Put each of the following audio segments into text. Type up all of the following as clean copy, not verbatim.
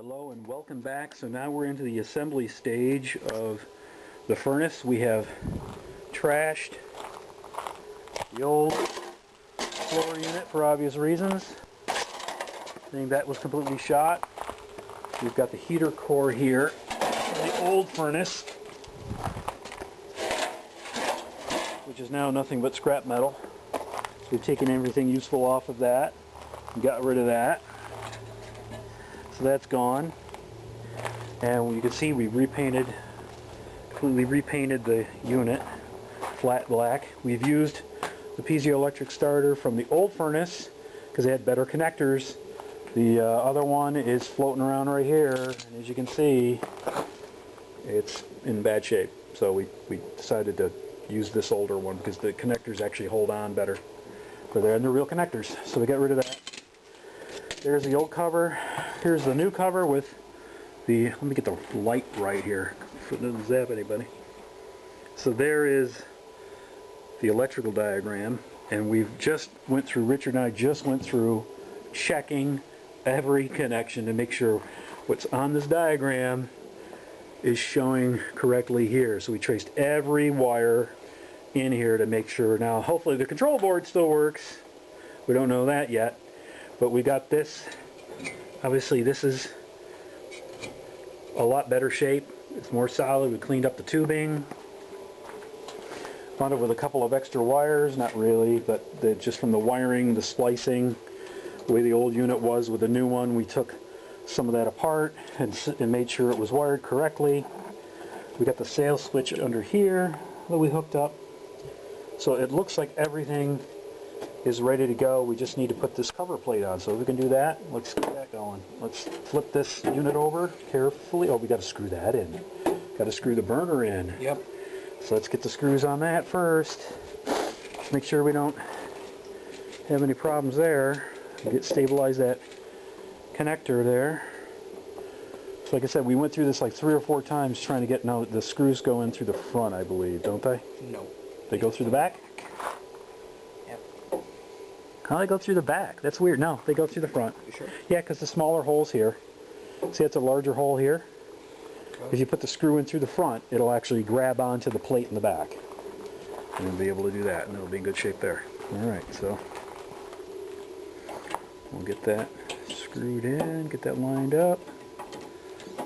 Hello and welcome back. So now we're into the assembly stage of the furnace. We have trashed the old floor unit for obvious reasons. I think that was completely shot. We've got the heater core here in the old furnace, which is now nothing but scrap metal. So we've taken everything useful off of that and got rid of that. So that's gone, and you can see we completely repainted the unit flat black. We've used the piezoelectric starter from the old furnace because it had better connectors. The other one is floating around right here, and as you can see, it's in bad shape. So we decided to use this older one because the connectors actually hold on better. They're real connectors, so we got rid of that. There's the old cover. Here's the new cover with the, let me get the light right here so it doesn't zap anybody. So there is the electrical diagram, and Richard and I just went through checking every connection to make sure what's on this diagram is showing correctly here. So we traced every wire in here to make sure. Now hopefully the control board still works. We don't know that yet, but we got this. Obviously this is a lot better shape. It's more solid. We cleaned up the tubing. Found it with a couple of extra wires, not really, but just from the wiring, the splicing, the way the old unit was with the new one, we took some of that apart and made sure it was wired correctly. We got the sales switch under here that we hooked up. So it looks like everything is ready to go. We just need to put this cover plate on. So if we can do that, let's get that going. Let's flip this unit over carefully. Oh, we got to screw that in. Got to screw the burner in. Yep. So let's get the screws on that first. Just make sure we don't have any problems there. Stabilize that connector there. So like I said, we went through this like 3 or 4 times trying to get, now the screws go in through the front, I believe, don't they? No. They go through the back? Yep. How do they go through the back? That's weird. No, they go through the front. You sure? Yeah, because the smaller hole's here. See, it's a larger hole here. Okay. If you put the screw in through the front, it'll actually grab onto the plate in the back. And you'll be able to do that, and it'll be in good shape there. Alright, so we'll get that screwed in, get that lined up.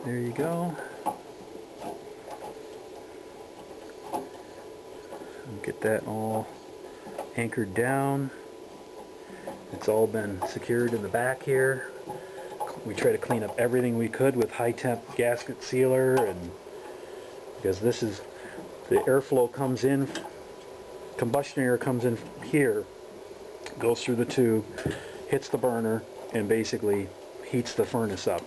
There you go. Get that all anchored down. It's all been secured in the back here. We try to clean up everything we could with high temp gasket sealer, and because this is, the airflow comes in, combustion air comes in here, goes through the tube, hits the burner, and basically heats the furnace up.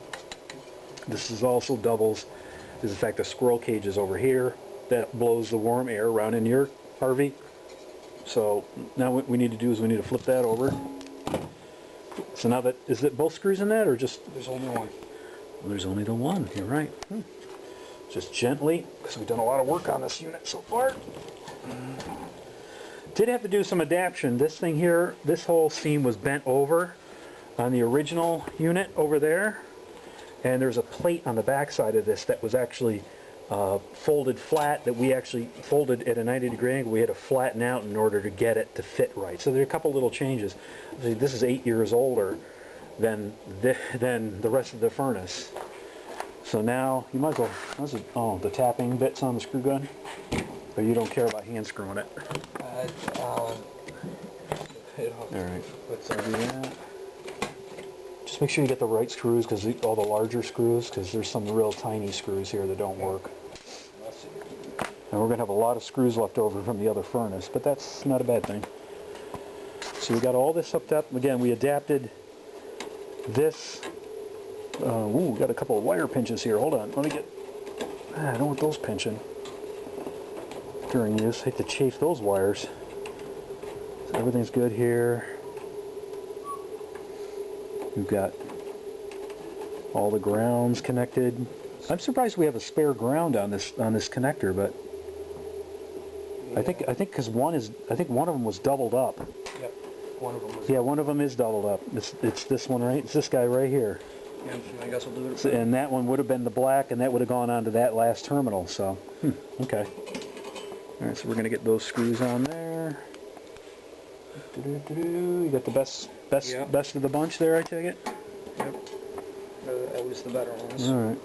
This is also doubles, is in fact the squirrel cage is over here that blows the warm air around in your RV. So now what we need to do is we need to flip that over. So now that, is it both screws in that or just? There's only one. Well, there's only the one, you're right. Just gently, because we've done a lot of work on this unit so far. Did have to do some adaptation. This thing here, this whole seam was bent over on the original unit over there. And there's a plate on the back side of this that was actually folded flat, that we actually folded at a 90-degree angle. We had to flatten out in order to get it to fit right. So there are a couple little changes. This is 8 years older than the rest of the furnace. So now you might as well, oh, the tapping bits on the screw gun? Or you don't care about hand screwing it? Alright, let's do that. Just make sure you get the right screws, because all the larger screws, because there's some real tiny screws here that don't work. And we're going to have a lot of screws left over from the other furnace, but that's not a bad thing. So we got all this hooked up. Again, we adapted this. We got a couple of wire pinches here. Hold on, let me get, I don't want those pinching during use. I hate to chafe those wires. So everything's good here. We've got all the grounds connected. I'm surprised we have a spare ground on this connector, but yeah. I think because one of them was doubled up. Yep. One of them was. Yeah, one of them is doubled up. It's this one, right? It's this guy right here. Yeah, I guess I'll do it. So, and that one would have been the black, and that would have gone onto that last terminal. So, okay. All right, so we're going to get those screws on there. You got the best of the bunch there, I take it? Yep. Always the better ones. All right.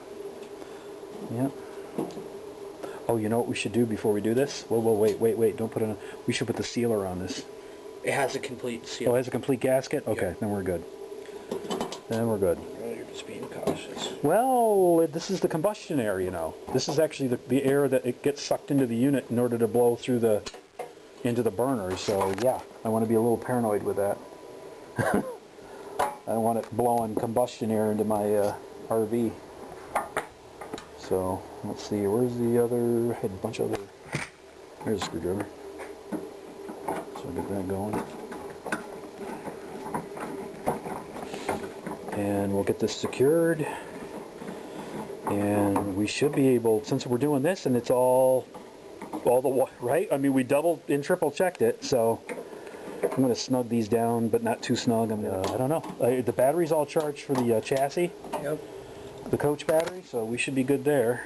Yep. Oh, you know what we should do before we do this? Whoa, wait. Don't put it on. We should put the sealer on this. It has a complete seal. Oh, it has a complete gasket? Okay, Yep. then we're good. Then we're good. Well, you're just being cautious. Well, this is the combustion air, you know. This is actually the air that it gets sucked into the unit in order to blow through into the burner. So, yeah, I want to be a little paranoid with that. I don't want it blowing combustion air into my RV. So, let's see, where's the other, I had a bunch of other, there's a screwdriver. So I'll get that going. And we'll get this secured. And we should be able, since we're doing this and it's all the, right? I mean, we double and triple checked it, so I'm going to snug these down, but not too snug. I don't know. The battery's all charged for the chassis. Yep. The coach battery, so we should be good there.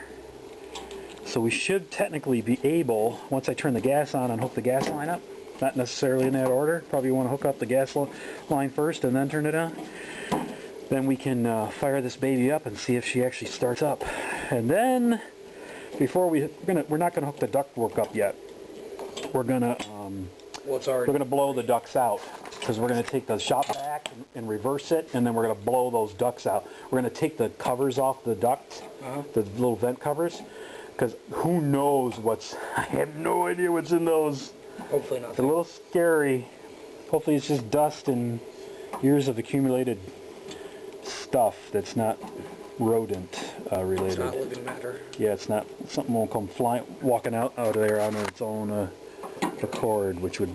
So we should technically be able, once I turn the gas on and hook the gas line up, not necessarily in that order, probably want to hook up the gas line first and then turn it on, then we can fire this baby up and see if she actually starts up. And then, before we're not gonna hook the ductwork up yet. We're gonna blow the ducts out, because we're going to take the shop back and reverse it, and then we're going to blow those ducts out. We're going to take the covers off the ducts, the little vent covers, because who knows I have no idea what's in those. Hopefully not. It's a little scary. Hopefully it's just dust and years of accumulated stuff that's not rodent related. It's not living matter. Yeah, it's not, something won't come walking out of there on its own accord, which would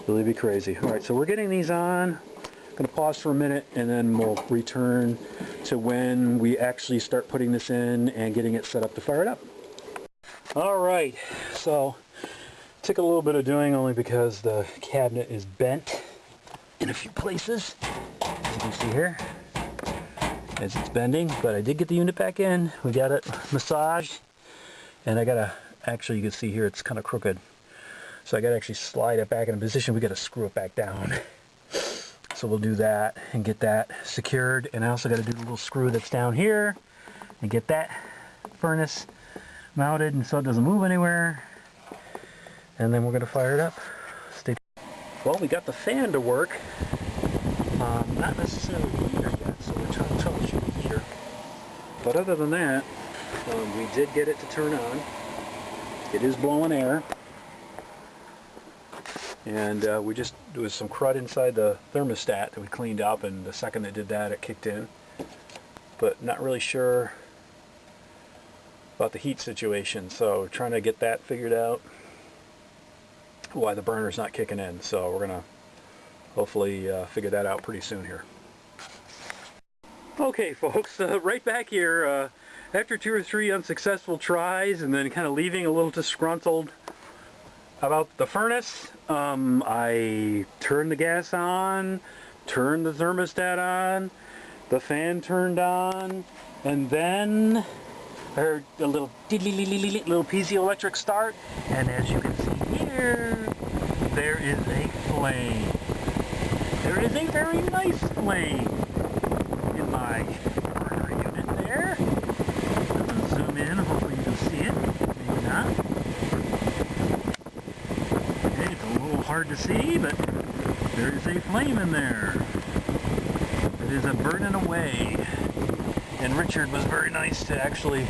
really be crazy. All right, so we're getting these on. I'm going to pause for a minute, and then we'll return to when we actually start putting this in and getting it set up to fire it up. All right, so took a little bit of doing, only because the cabinet is bent in a few places, as you can see here, as it's bending. But I did get the unit back in. We got it massaged, and I gotta, actually you can see here it's kind of crooked. So I got to actually slide it back in position. We got to screw it back down. So we'll do that and get that secured. And I also got to do the little screw that's down here and get that furnace mounted, and so it doesn't move anywhere. And then we're going to fire it up. Stay tuned. Well, we got the fan to work. Not necessarily the heater yet, so we're trying to troubleshoot the heater. But other than that, we did get it to turn on. It is blowing air. And there was some crud inside the thermostat that we cleaned up, and the second they did that, it kicked in. But not really sure about the heat situation, so trying to get that figured out, why the burner's not kicking in. So we're going to hopefully figure that out pretty soon here. Okay folks, right back here, after 2 or 3 unsuccessful tries, and then kind of leaving a little disgruntled about the furnace, I turned the gas on, turned the thermostat on, the fan turned on, and then I heard a little piezoelectric start, and as you can see here, there is a flame. There is a very nice flame in my burner unit there. I'm going to zoom in, hopefully you can see it, maybe not. Hard to see, but there is a flame in there. It is a burning away. And Richard was very nice to actually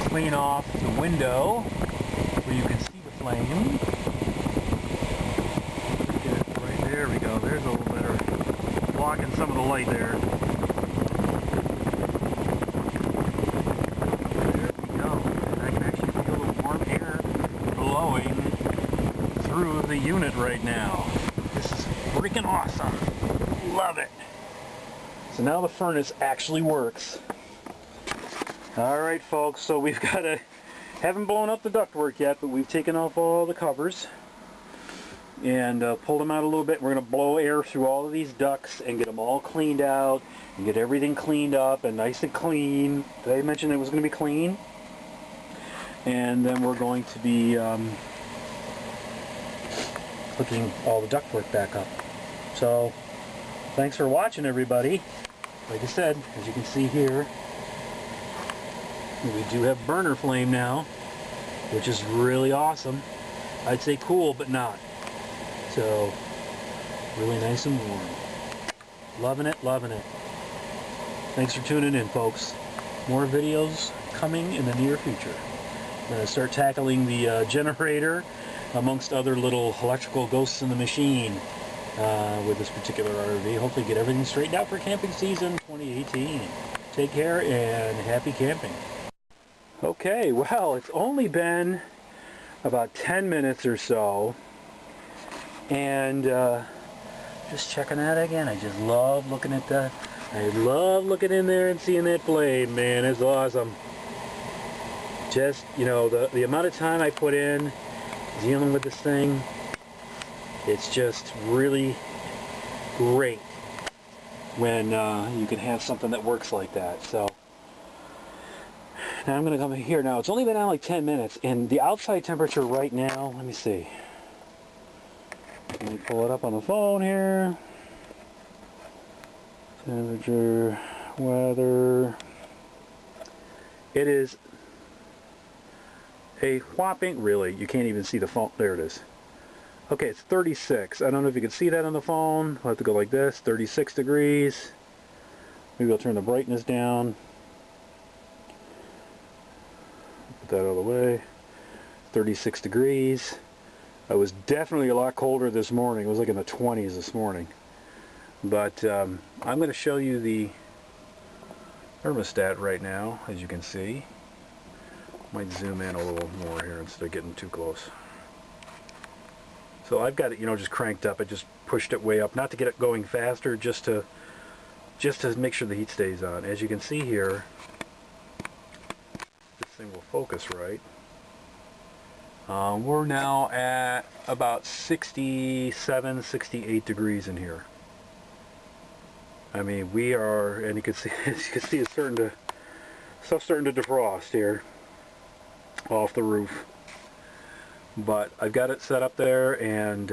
clean off the window where you can see the flame. Right there we go. There's a little better, blocking some of the light there. There we go. And I can actually feel the warm air blowing through the unit right now. This is freaking awesome. Love it. So now the furnace actually works. Alright folks, so we've got haven't blown up the ductwork yet, but we've taken off all the covers. and pulled them out a little bit. We're going to blow air through all of these ducts and get them all cleaned out and get everything cleaned up and nice and clean. Did I mention it was going to be clean? And then we're going to be hooking all the ductwork back up. So thanks for watching, everybody. Like I said, as you can see here, we do have burner flame now, which is really awesome. I'd say cool, but not. So, really nice and warm. Loving it, loving it. Thanks for tuning in, folks. More videos coming in the near future. I'm going to start tackling the generator, amongst other little electrical ghosts in the machine with this particular RV. Hopefully get everything straightened out for camping season 2018. Take care and happy camping. Okay, well, it's only been about 10 minutes or so, and just checking that again. I just love looking at that. I love looking in there and seeing that flame, man. It's awesome. Just, you know, the amount of time I put in dealing with this thing, it's just really great when you can have something that works like that. So now I'm going to come in here. Now it's only been on like 10 minutes, and the outside temperature right now, let me see. Let me pull it up on the phone here. Temperature, weather. It is a whopping, really, you can't even see the phone. There it is. Okay, it's 36. I don't know if you can see that on the phone. I'll have to go like this. 36 degrees. Maybe I'll turn the brightness down. Put that out of the way. 36 degrees. It was definitely a lot colder this morning. It was like in the 20s this morning. But I'm going to show you the thermostat right now, as you can see. Might zoom in a little more here instead of getting too close. So I've got it, you know, just cranked up. I just pushed it way up, not to get it going faster, just to make sure the heat stays on. As you can see here, this thing will focus right. We're now at about 67, 68 degrees in here. I mean, we are, and you can see, as you can see, it's stuff's starting to defrost here off the roof. But I've got it set up there, and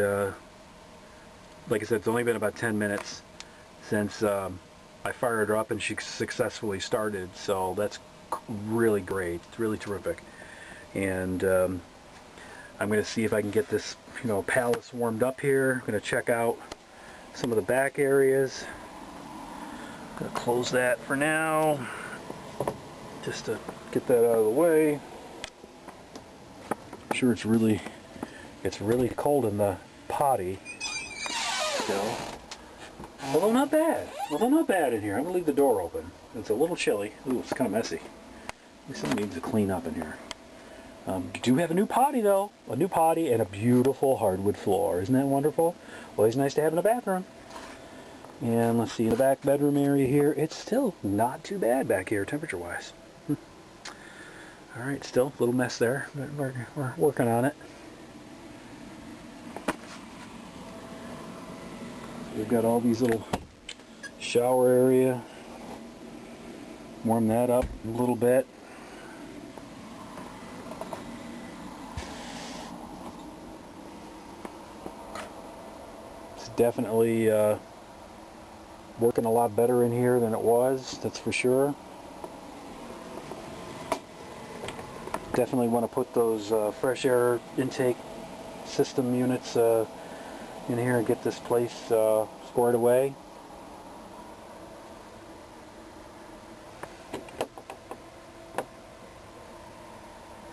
like I said, it's only been about 10 minutes since I fired her up and she successfully started, so that's really great. It's really terrific. And I'm going to see if I can get this, you know, palace warmed up here. I'm going to check out some of the back areas. I'm going to close that for now, just to get that out of the way. I'm sure it's really cold in the potty still. Although not bad. Although not bad in here. I'm going to leave the door open. It's a little chilly. Ooh, it's kind of messy. Something needs to clean up in here. Do have a new potty though. A new potty and a beautiful hardwood floor. Isn't that wonderful? Always nice to have in a bathroom. And let's see, in the back bedroom area here, it's still not too bad back here temperature wise. Alright, still a little mess there, but we're working on it. We've got all these little shower area. Warm that up a little bit. It's definitely working a lot better in here than it was, that's for sure. Definitely want to put those fresh air intake system units in here and get this place squared away.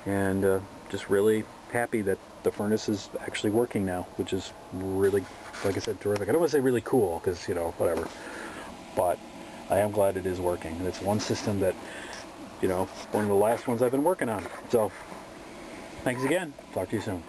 And just really happy that the furnace is actually working now, which is really, like I said, terrific. I don't want to say really cool, because, you know, whatever. But I am glad it is working. And it's one system that, you know, one of the last ones I've been working on. So, thanks again. Talk to you soon.